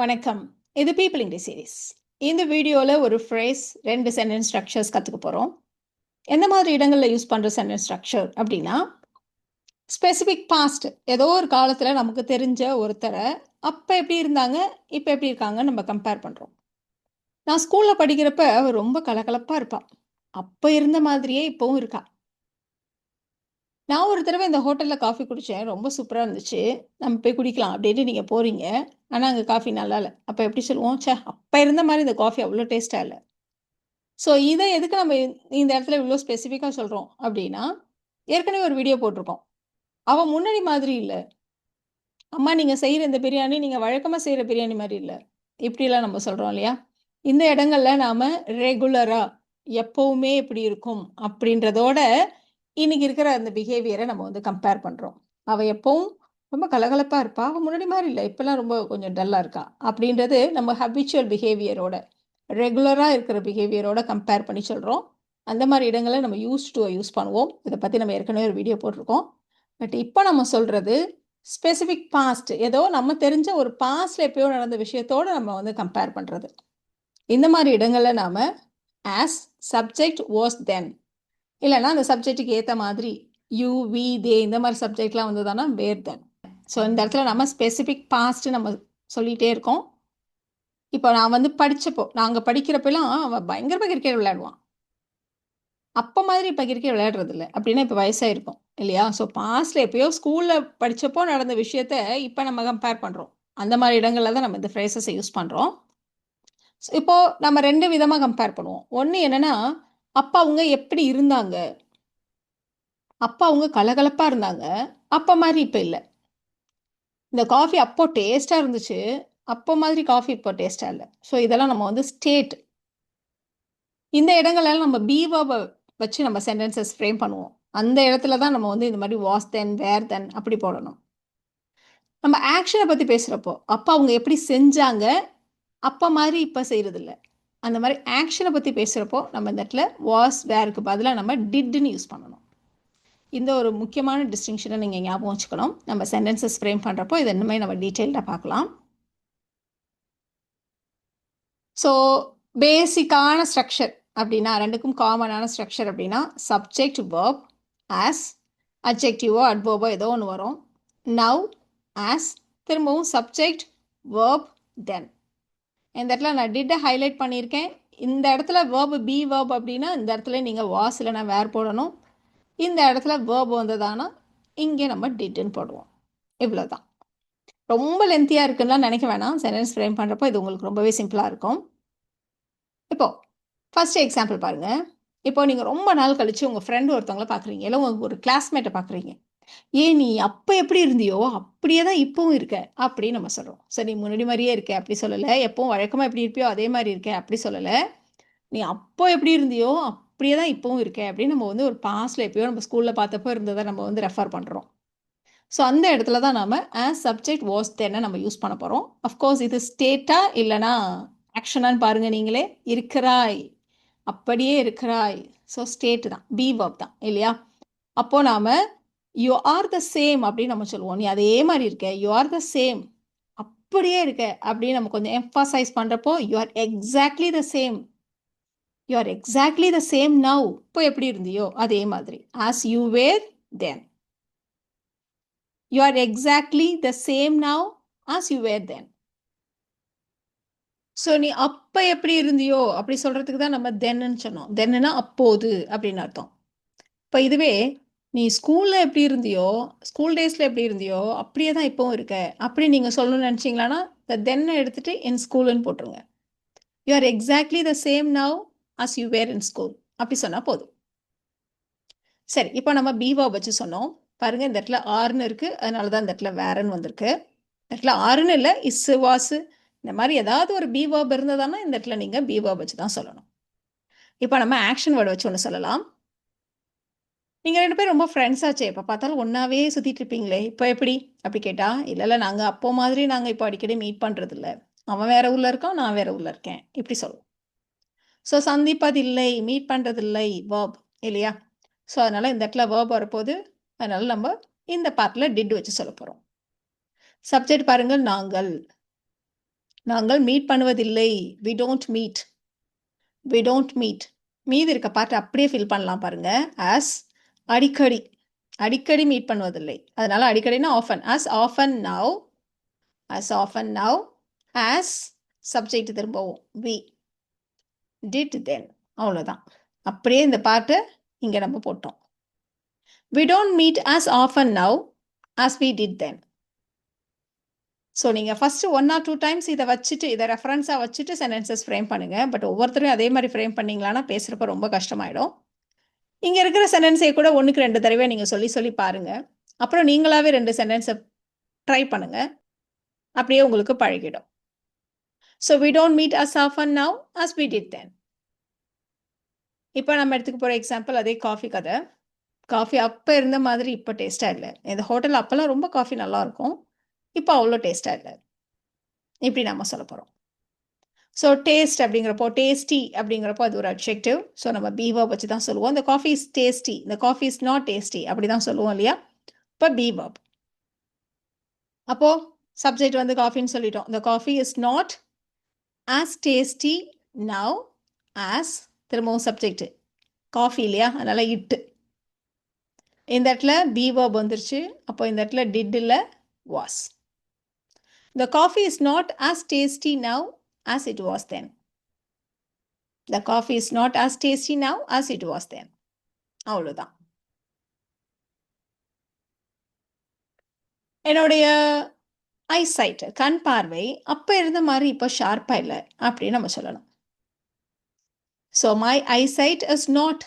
வணக்கம். இது people English series. இந்த வீடியோல ஒரு ஃப்ரேஸ், 2 சென்டென்ஸ் ஸ்ட்ரக்சர்ஸ் கத்துக்க போறோம். எந்த மாதிரி இடங்கள்ல யூஸ் பண்ற சென்டென்ஸ் ஸ்ட்ரக்சர் அப்படின்னா, ஸ்பெசிஃபிக் பாஸ்ட் ஏதோ ஒரு காலத்துல நமக்கு தெரிஞ்ச ஒருத்தர அப்ப எப்படி இருந்தாங்க, இப்ப எப்படி இருக்காங்கன்னு நம்ம கம்பேர் பண்றோம். நான் ஸ்கூல்ல படிக்கிறப்ப அவ ரொம்ப கலகலப்பா இருப்பா. அப்ப இருந்த மாதிரியே இப்பவும் இருக்கா. நான் ஒரு தடவை இந்த ஹோட்டல்ல காஃபி குடிச்சேன். ரொம்ப சூப்பரா இருந்துச்சு. நம்ம போய் குடிக்கலாம் அப்படின்னு நீங்க போறீங்க. ஆனா அங்க காஃபி நல்லா இல்ல. அப்ப எப்படி சொல்லுவோம்? ச்சே! அப்ப இருந்த மாரி இந்த காஃபி அவ்ளோ டேஸ்ட்டா இல்ல. ஸோ இத எதுக்கு நம்ம இந்த இடத்துல இவ்ளோ ஸ்பெசிஃபிக்கா சொல்றோம் அப்படின்னா, ஏற்கனவே ஒரு வீடியோ போட்டிருக்கோம். அவ முன்னாடி மாதிரி இல்ல. அம்மா நீங்க செய்ற இந்த பிரியாணி நீங்க வழக்கமா செய்ற பிரியாணி மாரி இல்ல. இப்படிலாம் நம்ம சொல்றோம் இல்லையா? இந்த இடங்கள்ல நாம ரெகுலரா எப்பவுமே இப்படி இருக்கும் அப்படின்றதோட, இன்னைக்கு இருக்கிற அந்த பிஹேவியர நம்ம வந்து கம்பேர் பண்றோம். அவ எப்பவும் ரொம்ப கலகலப்பா இருப்பா. அவ முன்னாடி மாரி இல்ல. இப்பலாம் ரொம்ப கொஞ்சம் டல்லா இருக்கா. அப்படின்றது நம்ம ஹேபிச்சுவல் பிஹேவியரோட, ரெகுலரா இருக்கிற பிஹேவியரோட கம்பேர் பண்ணி சொல்றோம். அந்த மாரி இடங்கள்ல நம்ம யூஸ்ட் டூ யூஸ் பண்ணுவோம். இத பத்தி நம்ம ஏற்கனவே ஒரு வீடியோ போட்டிருக்கோம். பட் இப்ப நம்ம சொல்றது ஸ்பெசிஃபிக் பாஸ்ட். ஏதோ நம்ம தெரிஞ்ச ஒரு பாஸ்ட்ல எப்பயோ நடந்த விஷயத்தோட நம்ம வந்து கம்பேர் பண்றது. இந்த மாரி இடங்கள்ல நாம ஆஸ், சப்ஜெக்ட், வாஸ், தென் இல்லன்னா அந்த சப்ஜெக்ட்டுக்கு ஏத்த மாதிரி யூ, வி, தே இந்த மாரி சப்ஜெக்ட்லாம் வந்ததுன்னா வேர், தென். ஸோ இந்த இடத்துல நம்ம ஸ்பெசிஃபிக் பாஸ்ட் நம்ம சொல்லிட்டே இருக்கோம். இப்போ நான் வந்து படிச்சப்போ, நாங்க படிக்கிறப்பலாம் அவன் பயங்கரமா கிரிக்கெட் விளையாடுவான். அப்ப மாதிரி இப்ப கிரிக்கெட் விளையாடுறதில்ல. அப்படின்னா இப்ப வயசாயிருக்கும். இல்லையா? ஸோ பாஸ்ட்ல எப்பயோ ஸ்கூல்ல படிச்சப்போ நடந்த விஷயத்த இப்ப நம்ம கம்பேர் பண்றோம். அந்த மாரி இடங்கள்ல தான் நம்ம இந்த ஃப்ரேஸஸ யூஸ் பண்றோம். இப்போ நம்ம 2 விதமா கம்பேர் பண்ணுவோம். ஒண்ணு என்னன்னா, அப்ப அவங்க எப்படி இருந்தாங்க? அப்ப அவங்க கலகலப்பா இருந்தாங்க. அப்ப மாரி இப்ப இல்ல. இந்த காஃபி அப்போ டேஸ்ட்டா இருந்துச்சு. அப்போ மாதிரி காஃபி இப்போ டேஸ்ட்டா இல்ல. ஸோ இதெல்லாம் நம்ம வந்து ஸ்டேட். இந்த இடங்கள்லாம் நம்ம பி வெர்ப வச்சு நம்ம சென்டென்சஸ் ஃப்ரேம் பண்ணுவோம். அந்த இடத்துல தான் நம்ம வந்து இந்த மாரி வாஸ் தென், வேர் தென் அப்படி போடணும். நம்ம ஆக்ஷன பத்தி பேசுறப்போ, அப்ப அவங்க எப்படி செஞ்சாங்க, அப்ப மாரி இப்ப செய்றதில்ல. அந்த மாரி ஆக்ஷன பத்தி பேசுறப்போ, நம்ம இந்த இடத்துல வாஸ், வேர்க்கு பதிலா நம்ம டிட்ன்னு யூஸ் பண்ணணும். இந்த ஒரு முக்கியமான டிஸ்டிங்ஷன நீங்க ஞாபகம் வச்சுக்கணும். நம்ம சென்டென்சஸ் ஃப்ரேம் பண்றப்போ, இத இன்னுமே நம்ம டீட்டெயில்டா பார்க்கலாம். ஸோ பேசிக்கான ஸ்ட்ரக்சர் அப்படின்னா 2க்கும் காமனான ஸ்ட்ரக்சர் அப்படின்னா சப்ஜெக்ட் வெர்ப் ஆஸ் அட்ஜெக்டிவோ அட்வர்போ ஏதோ ஒன்று வரும் நவ் ஆஸ் திரும்பவும் சப்ஜெக்ட் வெர்ப் தென் இந்த இடத்துல நான் டிட்டை ஹைலைட் பண்ணியிருக்கேன் இந்த இடத்துல வேர்பு பி வேர்ப் அப்படின்னா இந்த இடத்துல நீங்கள் வாஸ் இல்லைனா வேர் போடணும் இந்த இடத்துல வேர்ப் வந்ததானா இங்கே நம்ம டிட்டுன்னு போடுவோம் இவ்வளோதான் ரொம்ப லென்த்தியாக இருக்குன்னா நினைக்க வேணாம் சென்டென்ஸ் ஃப்ரேம் பண்ணுறப்போ இது உங்களுக்கு ரொம்பவே சிம்பிளாக இருக்கும் இப்போ ஃபர்ஸ்ட் எக்ஸாம்பிள் பாருங்க இப்போ நீங்கள் ரொம்ப நாள் கழிச்சு உங்கள் ஃப்ரெண்டு ஒருத்தவங்கள பார்க்குறீங்க இல்லை உங்கள் ஒரு கிளாஸ்மேட்டை பார்க்குறீங்க ஏன் நீ அப்போ எப்படி இருந்தியோ அப்படியே தான் இப்பவும் இருக்க அப்படின்னு நம்ம சொல்கிறோம் சரி நீ முன்னாடி மாதிரியே இருக்க அப்படி சொல்லலை எப்பவும் வழக்கமாக எப்படி இருப்பியோ அதே மாதிரி இருக்க அப்படி சொல்லலை நீ அப்போ எப்படி இருந்தியோ அப்படியே தான் இப்பவும் இருக்க அப்படின்னு நம்ம வந்து ஒரு பாஸ்டில் எப்பயோ நம்ம ஸ்கூலில் பார்த்தப்போ இருந்ததை நம்ம வந்து ரெஃபர் பண்ணுறோம் ஸோ அந்த இடத்துல தான் நம்ம ஆஸ் சப்ஜெக்ட் வாஸ் தென்னை நம்ம யூஸ் பண்ண போகிறோம் அஃப்கோர்ஸ் இது ஸ்டேட்டா இல்லைனா ஆக்ஷனான்னு பாருங்கள் நீங்களே இருக்கிறாய் அப்படியே இருக்கிறாய் ஸோ ஸ்டேட் தான் பி வெர்ப் தான் இல்லையா அப்போது நாம் யூ ஆர் த சேம் அப்படின்னு நம்ம சொல்லுவோம் நீ அதே மாதிரி இருக்க யூ ஆர் த சேம் அப்படியே இருக்க அப்படின்னு நம்ம கொஞ்சம் எம்ஃபசைஸ் பண்ணுறப்போ you are exactly the same you are exactly the same now இப்போ எப்படி இருந்தியோ அதே மாதிரி as you were then you are exactly the same now as you were then so நீ அப்போ எப்படி இருந்தியோ அப்படி சொல்கிறதுக்கு தான் நம்ம தென்னு சொன்னோம் தென்னுனா அப்போது அப்படின்னு அர்த்தம் இப்போ இதுவே நீ ஸ்கூலில் எப்படி இருந்தியோ ஸ்கூல் டேஸில் எப்படி இருந்தியோ அப்படியே தான் இப்போவும் இருக்க அப்படி நீங்கள் சொல்லணும்னு நினச்சிங்களான்னா இந்த தென்னை எடுத்துகிட்டு இன் ஸ்கூலுன்னு போட்டுருங்க you are exactly the same now as you were in school அப்படி சொன்னால் போதும் சரி இப்போ நம்ம பீவா வச்சு சொன்னோம் பாருங்கள் இந்த இடத்துல ஆறுன்னு இருக்குது அதனால தான் இந்த இடத்துல வேறன்னு வந்திருக்கு இந்த இடத்துல ஆறுன்னு இல்லை இஸ்ஸு வாசு இந்த மாதிரி ஏதாவது ஒரு பி வேர்ப் இருந்ததுன்னா இந்த இடத்துல நீங்கள் பி வேர்ப் வச்சு தான் சொல்லணும் இப்போ நம்ம ஆக்ஷன் வேர்டு வச்சு ஒன்று சொல்லலாம் நீங்கள் 2 பேரும் ரொம்ப ஃப்ரெண்ட்ஸ் ஆச்சே எப்போ பார்த்தாலும் ஒன்றாவே சுற்றிட்டு இருப்பீங்களே இப்போ எப்படி அப்படி கேட்டால் இல்லை நாங்கள் அப்போ மாதிரி நாங்கள் இப்போ அடிக்கடி மீட் பண்ணுறதில்ல அவன் வேற ஊரில் இருக்கான் நான் வேற ஊரில் இருக்கேன் இப்படி சொல்லுவோம் ஸோ சந்திப்பதில்லை மீட் பண்ணுறதில்லை வேர்ப் இல்லையா ஸோ அதனால் இந்த இடத்துல வேர்ப் வரப்போது அதனால் நம்ம இந்த பார்ட்டில் டிட் வச்சு சொல்ல போகிறோம் சப்ஜெக்ட் பாருங்கள் நாங்கள் நாங்கள் meet பண்ணுவதில்லை. we don't meet. we don't meet. மீதி இருக்க பார்ட் அப்படியே ஃபில் பண்ணலாம் பாருங்க. as அடிக்கடி அடிக்கடி மீட் பண்ணுவதில்லை. அதனால அடிக்கடினா often. as often now. as often now. as subject திரும்பவும் we did then. அவ்வளோதான். அப்படியே இந்த பார்ட்டை இங்கே நம்ம போட்டோம். we don't meet as often now as we did then. So நீங்கள் ஃபஸ்ட்டு 1 or 2 டைம்ஸ் இதை வச்சுட்டு இதை ரெஃபரன்ஸாக வச்சுட்டு சென்டென்சஸ் ஃப்ரேம் பண்ணுங்கள். பட் ஒவ்வொருத்தரும் அதே மாதிரி ஃப்ரேம் பண்ணிங்களான்னா பேசுகிறப்ப ரொம்ப கஷ்டமாயிடும். இங்கே இருக்கிற சென்டென்ஸை கூட 1க்கு 2 தடவை நீங்கள் சொல்லி பாருங்கள். அப்புறம் நீங்களாவே 2 சென்டென்ஸை ட்ரை பண்ணுங்கள். அப்படியே உங்களுக்கு பழகிடும். So we don't meet as often now as we did then. இப்போ நம்ம எடுத்துக்க போகிற எக்ஸாம்பிள் அதே காஃபி கதை. காஃபி அப்போ இருந்த மாதிரி இப்போ டேஸ்ட்டாக இல்லை. இந்த ஹோட்டல் அப்போல்லாம் ரொம்ப காஃபி நல்லாயிருக்கும். இப்போ அவ்வளோ டேஸ்ட்டாக இல்லை. இப்படி நம்ம சொல்ல போகிறோம். ஸோ டேஸ்ட் அப்படிங்கிறப்போ டேஸ்டி அப்படிங்கிறப்போ அது ஒரு அட்ஜெக்டிவ். ஸோ நம்ம பி வெர்ப் வச்சு தான் சொல்லுவோம். இந்த காஃபி இஸ் டேஸ்டி, இந்த காஃபி இஸ் நாட் டேஸ்டி அப்படி தான் சொல்லுவோம் இல்லையா? இப்போ பி வெர்ப். அப்போது சப்ஜெக்ட் வந்து காஃபின்னு சொல்லிட்டோம். இந்த coffee is not as tasty now as திரும்பவும் சப்ஜெக்ட் காஃபி இல்லையா? அதனால் இட்டு. இந்த இடத்துல பி வெர்ப் வந்துருச்சு. அப்போ இந்த இடத்துல டிட் இல்லை, was. The coffee is not as tasty now as it was then. The coffee is not as tasty now as it was then. அவ்வளோதான். என்னுடைய ஐசைட் கண் பார்வை அப்போ இருந்த மாதிரி இப்போ ஷார்ப்பாக இல்லை அப்படின்னு நம்ம சொல்லணும். So my eyesight is not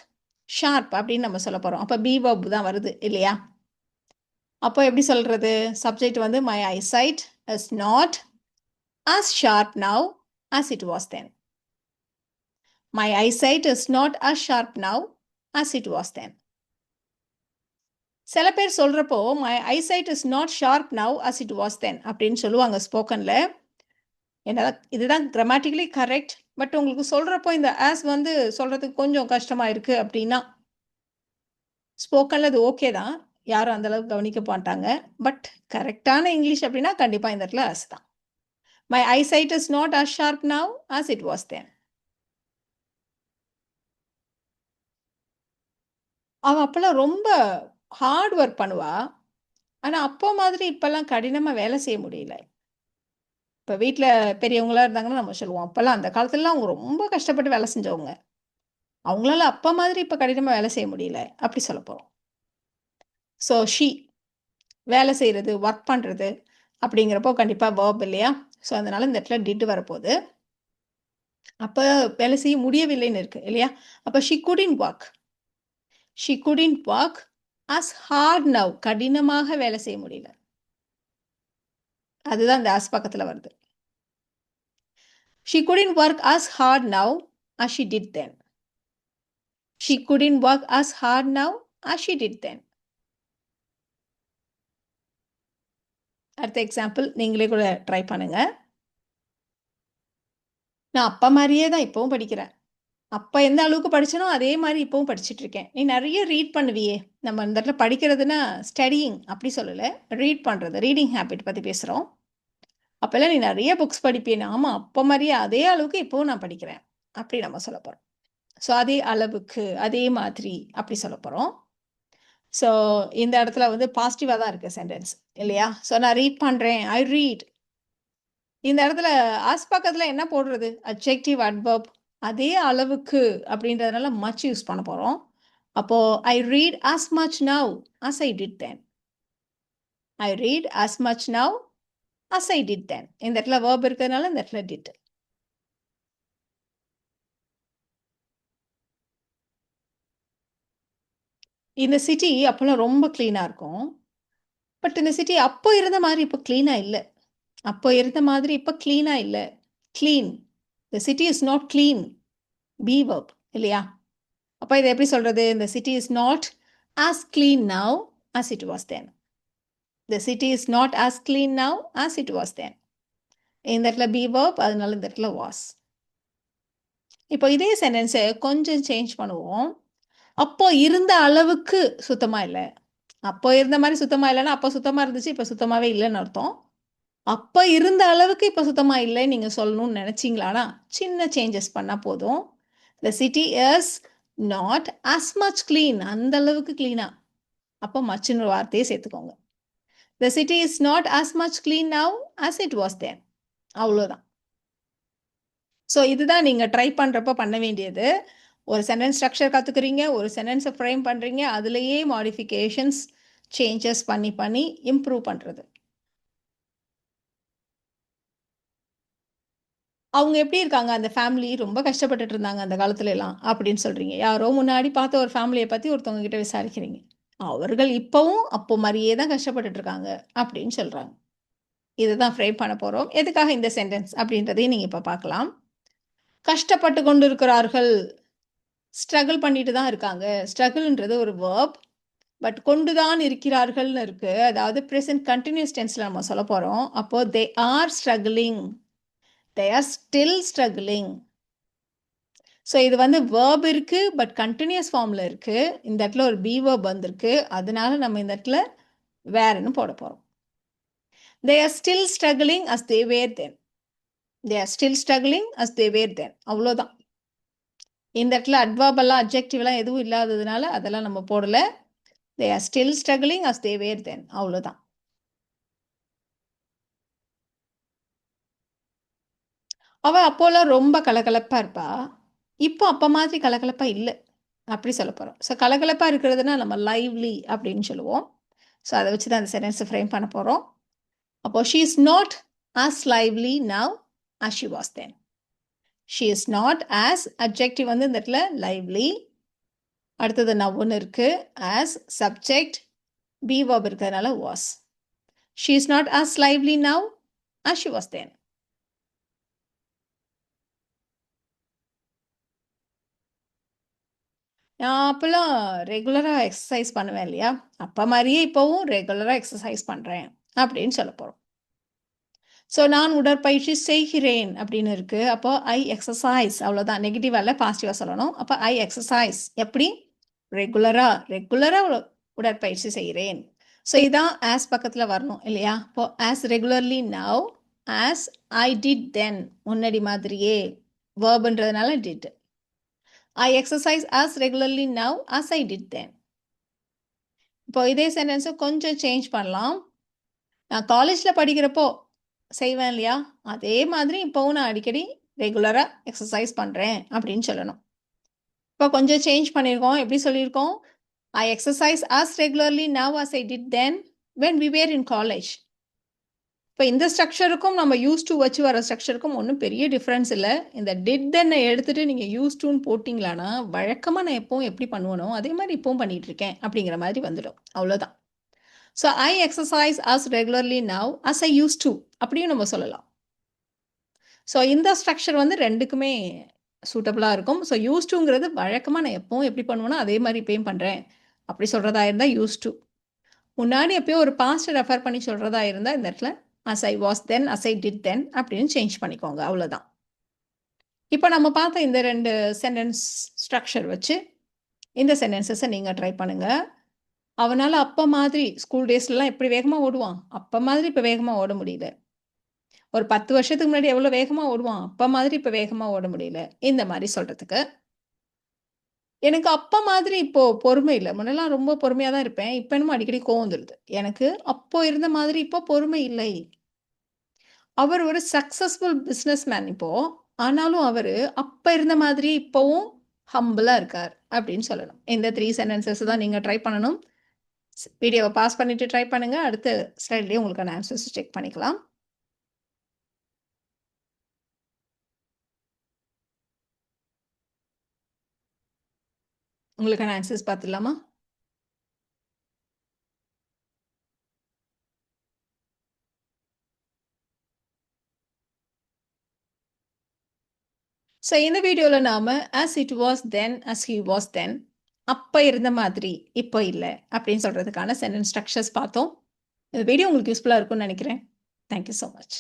sharp அப்படின்னு நம்ம சொல்ல போகிறோம். அப்போ பி வெர்ப் தான் வருது இல்லையா? அப்போ எப்படி சொல்கிறது? சப்ஜெக்ட் வந்து my eyesight is not as sharp now as it was then. My eyesight is not as sharp now as it was then. சில பேர் சொல்கிறப்போ my eyesight is not sharp now as it was then அப்படின்னு சொல்லுவாங்க ஸ்போக்கனில். என்ன இதுதான் grammatically correct. But உங்களுக்கு சொல்கிறப்போ இந்த ஆஸ் வந்து சொல்கிறதுக்கு கொஞ்சம் கஷ்டமாக இருக்குது அப்படின்னா ஸ்போக்கனில் அது ஓகே தான், யாரும் அந்தளவுக்கு கவனிக்க மாட்டாங்க. பட் கரெக்டான இங்கிலீஷ் அப்படின்னா கண்டிப்பாக இந்த இடத்துல ஆஸ் தான். My eyesight is not as sharp now as it was then. அவ அப்பெல்லாம் ரொம்ப ஹார்ட் ஒர்க் பண்ணுவா. ஆனால் அப்போ மாதிரி இப்போல்லாம் கடினமாக வேலை செய்ய முடியல. இப்போ வீட்டில் பெரியவங்களாக இருந்தாங்கன்னா நம்ம சொல்லுவோம், அப்போல்லாம் அந்த காலத்துலலாம் அவங்க ரொம்ப கஷ்டப்பட்டு வேலை செஞ்சவங்க. அவங்களால அப்போ மாதிரி இப்போ கடினமாக வேலை செய்ய முடியல அப்படி சொல்ல போகிறோம். ஸோ ஷீ வேலை செய்கிறது, ஒர்க் பண்ணுறது அப்படிங்கிறப்போ கண்டிப்பாக வேர்ப் இல்லையா? ஸோ அதனால் இந்த இடத்துல டிட் வரப்போகுது. அப்போ வேலை செய்ய முடியவில்லைன்னு இருக்குது இல்லையா? அப்போ she couldn't work. She couldn't work as hard now. கடினமாக வேலை செய்ய முடியல. அதுதான் இந்த as பக்கத்தில் வருது. She couldn't work as hard now as she did then. She couldn't work as hard now as she did then. அடுத்த எக்ஸாம்பிள் நீங்களே கூட ட்ரை பண்ணுங்க. நான் அப்பா மாதிரியே தான் இப்போவும் படிக்கிறேன். அப்போ எந்த அளவுக்கு படிச்சனோ அதே மாதிரி இப்போவும் படிச்சுட்டு இருக்கேன். நீ நிறைய ரீட் பண்ணுவியே. நம்ம இந்த இடத்துல படிக்கிறதுனா ஸ்டடியிங் அப்படி சொல்லலை, ரீட் பண்ணுறது, ரீடிங் ஹேபிட் பற்றி பேசுகிறோம். அப்போல்லாம் நீ நிறைய புக்ஸ் படிப்பேன். ஆமாம், அப்போ மாதிரியே அதே அளவுக்கு இப்போவும் நான் படிக்கிறேன் அப்படி நம்ம சொல்ல போகிறோம். ஸோ அதே அளவுக்கு அதே மாதிரி அப்படி சொல்ல போகிறோம். ஸோ இந்த இடத்துல வந்து பாசிட்டிவாக தான் இருக்குது சென்டென்ஸ் இல்லையா? ஸோ நான் ரீட் பண்ணுறேன், ஐ ரீட். இந்த இடத்துல ஆஸ் பக்கத்தில் என்ன போடுறது? Adjective, adverb. அதே அளவுக்கு அப்படின்றதுனால மச் யூஸ் பண்ண போகிறோம். அப்போது ஐ read as much now as I did then. I read as much now as I did then. இந்த இடத்துல verb இருக்கிறதுனால இந்த இடத்துல did. இந்த சிட்டி அப்போல்லாம் ரொம்ப க்ளீனாக இருக்கும். பட் இந்த சிட்டி அப்போ இருந்த மாதிரி இப்போ க்ளீனாக இல்லை. அப்போ இருந்த மாதிரி இப்போ க்ளீனாக இல்லை. Clean. The city is not clean. B verb இல்லையா? அப்போ இதை எப்படி சொல்கிறது? இந்த city is not as clean now as it was then. The city is not as clean now as it was தென். இந்த இடத்துல பி வெர்ப், அதனால இந்த இடத்துல வாஸ். இப்போ இதே சென்டென்ஸை கொஞ்சம் சேஞ்ச் பண்ணுவோம். அப்போ இருந்த அளவுக்கு சுத்தமாக இல்லை. அப்போ இருந்த மாதிரி சுத்தமாக இல்லைன்னா அப்போ சுத்தமாக இருந்துச்சு, இப்போ சுத்தமாகவே இல்லைன்னு அர்த்தம். அப்ப இருந்த அளவுக்கு இப்ப சுத்தமா இல்லைன்னு நீங்க சொல்லணும்னு நினைச்சீங்களானா, சின்ன சேஞ்சஸ் பண்ணா போதும். The city is not as much clean. அந்த அளவுக்கு கிளீனா. அப்ப மச்சுன்னு ஒரு வார்த்தையை சேர்த்துக்கோங்க. The city is not as much clean now as it was then. அவ்வளோதான். ஸோ இதுதான் நீங்க ட்ரை பண்றப்ப பண்ண வேண்டியது. ஒரு சென்டென்ஸ் ஸ்ட்ரக்சர் கத்துக்கிறீங்க, ஒரு சென்டென்ஸை ஃப்ரேம் பண்றீங்க, அதுலயே மாடிஃபிகேஷன்ஸ், சேஞ்சஸ் பண்ணி பண்ணி இம்ப்ரூவ் பண்றது. அவங்க எப்படி இருக்காங்க? அந்த ஃபேமிலி ரொம்ப கஷ்டப்பட்டுட்டு இருந்தாங்க அந்த காலத்துல எல்லாம் அப்படின்னு சொல்றீங்க. யாரோ முன்னாடி பார்த்த ஒரு ஃபேமிலியை பத்தி ஒருத்தவங்க கிட்ட விசாரிக்கிறீங்க. அவர்கள் இப்பவும் அப்போ மாதிரியே தான் கஷ்டப்பட்டுட்டு இருக்காங்க அப்படின்னு சொல்றாங்க. இதுதான் ஃப்ரேம் பண்ண போறோம். எதுக்காக இந்த சென்டென்ஸ் அப்படின்றதையும் நீங்க இப்ப பார்க்கலாம். கஷ்டப்பட்டு கொண்டு இருக்கிறார்கள். ஸ்ட்ரகிள் பண்ணிட்டு தான் இருக்காங்க. ஸ்ட்ரகிள்ன்றது ஒரு வேர்ப். பட் கொண்டு தான் இருக்கிறார்கள்னு இருக்கு. அதாவது பிரசன்ட் கண்டினியூஸ் டென்ஸ்ல நம்ம சொல்ல போறோம். அப்போ they are struggling. They are still struggling. So இது வந்து வேர்ப் இருக்கு, பட் கண்டினியூஸ் ஃபார்ம்ல இருக்கு. இந்த இடத்துல ஒரு பி வேர்ப் வந்திருக்கு. அதனால நம்ம இந்த இடத்துல வேர்ன்னு போட போறோம். They are still struggling as they were then. They are still struggling as they were then. அவ்வளோதான். இந்த இடத்துல அட்வர்பெல்லாம் அட்ஜெக்டிவ்லாம் எதுவும் இல்லாததுனால அதெல்லாம் நம்ம போடல. They are still struggling as they were then. அவ்வளோதான். அவ அப்போலாம் ரொம்ப கலகலப்பா இருப்பா. இப்போ அப்ப மாதிரி கலகலப்பா இல்ல. அப்படி சொல்லப் போறோம். ஸோ கலகலப்பா இருக்கிறதுனா நம்ம லைவ்லி அப்படின்னு சொல்லுவோம். ஸோ அத வச்சு தான் அந்த சென்டென்ஸை ஃப்ரேம் பண்ண போறோம். அப்போ she is not as lively now as she was then. She is not as adjective வந்து இந்த இடத்துல lively. அடுத்தது noun இருக்கு. as subject be verb இருக்கிறதுனால was. She is not as lively now as she was then. நான் அப்போல்லாம் ரெகுலராக exercise பண்ணுவேன் இல்லையா? அப்போ மாதிரியே இப்போவும் ரெகுலராக எக்ஸசைஸ் பண்ணுறேன் அப்படின்னு சொல்ல போகிறோம். ஸோ நான் உடற்பயிற்சி செய்கிறேன் அப்படின்னு இருக்கு. அப்போ ஐ எக்ஸசைஸ், அவ்வளோதான். நெகட்டிவாக இல்லை, பாசிட்டிவாக சொல்லணும். அப்போ ஐ எக்ஸசைஸ் எப்படி? ரெகுலராக உடற்பயிற்சி செய்கிறேன். ஸோ இதான் ஆஸ் பக்கத்தில் வரணும் இல்லையா? இப்போ as regularly now, as I did then, முன்னாடி மாதிரியே வேர்புன்றதுனால did. I exercise as regularly now as I did then. இப்போ இதே சென்டென்ஸை கொஞ்சம் சேஞ்ச் பண்ணலாம். நான் காலேஜில் படிக்கிறப்போ செய்வேன் இல்லையா? அதே மாதிரி இப்போவும் நான் அடிக்கடி ரெகுலராக எக்ஸசைஸ் பண்ணுறேன் அப்படின்னு சொல்லணும். இப்போ கொஞ்சம் சேஞ்ச் பண்ணியிருக்கோம். எப்படி சொல்லியிருக்கோம்? I exercise as regularly now as I did then when we were in college. இப்போ இந்த ஸ்ட்ரக்சருக்கும் நம்ம யூஸ் டு வச்சு வர ஸ்ட்ரக்சருக்கும் ஒன்றும் பெரிய டிஃப்ரென்ஸ் இல்லை. இந்த டிட் தென்னை எடுத்துகிட்டு நீங்கள் யூஸ் டுன்னு போட்டிங்களானா வழக்கமாக நான் எப்பவும் எப்படி பண்ணுவனோ அதே மாதிரி இப்போவும் பண்ணிகிட்டு இருக்கேன் அப்படிங்கிற மாதிரி வந்துடும். அவ்வளோதான். So I exercise as regularly now as I used to அப்படியும் நம்ம சொல்லலாம். ஸோ இந்த ஸ்ட்ரக்சர் வந்து ரெண்டுக்குமே சூட்டபுளாக இருக்கும். ஸோ யூஸ் டுங்கிறது வழக்கமாக நான் எப்பவும் எப்படி பண்ணுவேனோ அதே மாதிரி இப்பயும் பண்ணுறேன் அப்படி சொல்கிறதா இருந்தால் யூஸ் டு. முன்னாடி எப்பயோ ஒரு பாஸ்ட் ரெஃபர் பண்ணி சொல்கிறதா இருந்தால் இந்த இடத்துல as I was then, as I did then அப்படின்னு சேஞ்ச் பண்ணிக்கோங்க. அவ்வளோதான். இப்போ நம்ம பார்த்த இந்த 2 சென்டென்ஸ் ஸ்ட்ரக்சர் வச்சு இந்த சென்டென்சஸை நீங்கள் ட்ரை பண்ணுங்க. அவனால் அப்போ மாதிரி ஸ்கூல் டேஸ்லலாம் எப்படி வேகமாக ஓடுவான், அப்போ மாதிரி இப்போ வேகமாக ஓட முடியல. ஒரு 10 வருஷத்துக்கு முன்னாடி எவ்வளோ வேகமாக ஓடுவான், அப்போ மாதிரி இப்போ வேகமாக ஓட முடியல. இந்த மாதிரி சொல்கிறதுக்கு. எனக்கு அப்போ மாதிரி இப்போ பொறுமை இல்லை. முன்னெல்லாம் ரொம்ப பொறுமையாக தான் இருப்பேன். இப்போ என்னமோ அடிக்கடி கோவம் வந்துடுது. எனக்கு அப்போ இருந்த மாதிரி இப்போ பொறுமை இல்லை. அவர் ஒரு சக்ஸஸ்ஃபுல் பிஸ்னஸ்மேன் இப்போ. ஆனாலும் அவர் அப்போ இருந்த மாதிரி இப்போவும் ஹம்பிளாக இருக்கார் அப்படின்னு சொல்லணும். இந்த 3 சென்டென்சஸ் தான் நீங்கள் ட்ரை பண்ணணும். வீடியோவை பாஸ் பண்ணிவிட்டு ட்ரை பண்ணுங்கள். அடுத்த ஸ்லைட்லேயே உங்களுக்கான ஆன்சர்ஸ் செக் பண்ணிக்கலாம். உங்களுக்கான ஆன்சர்ஸ் பார்த்துடலாமா? ஸோ இந்த வீடியோவில் நாம் as it was then, as he was then, அப்போ இருந்த மாதிரி இப்போ இல்லை அப்படின்னு சொல்கிறதுக்கான சென்டென்ஸ் ஸ்ட்ரக்சர்ஸ் பார்த்தோம். இந்த வீடியோ உங்களுக்கு யூஸ்ஃபுல்லாக இருக்கும்னு நினைக்கிறேன். Thank you so much.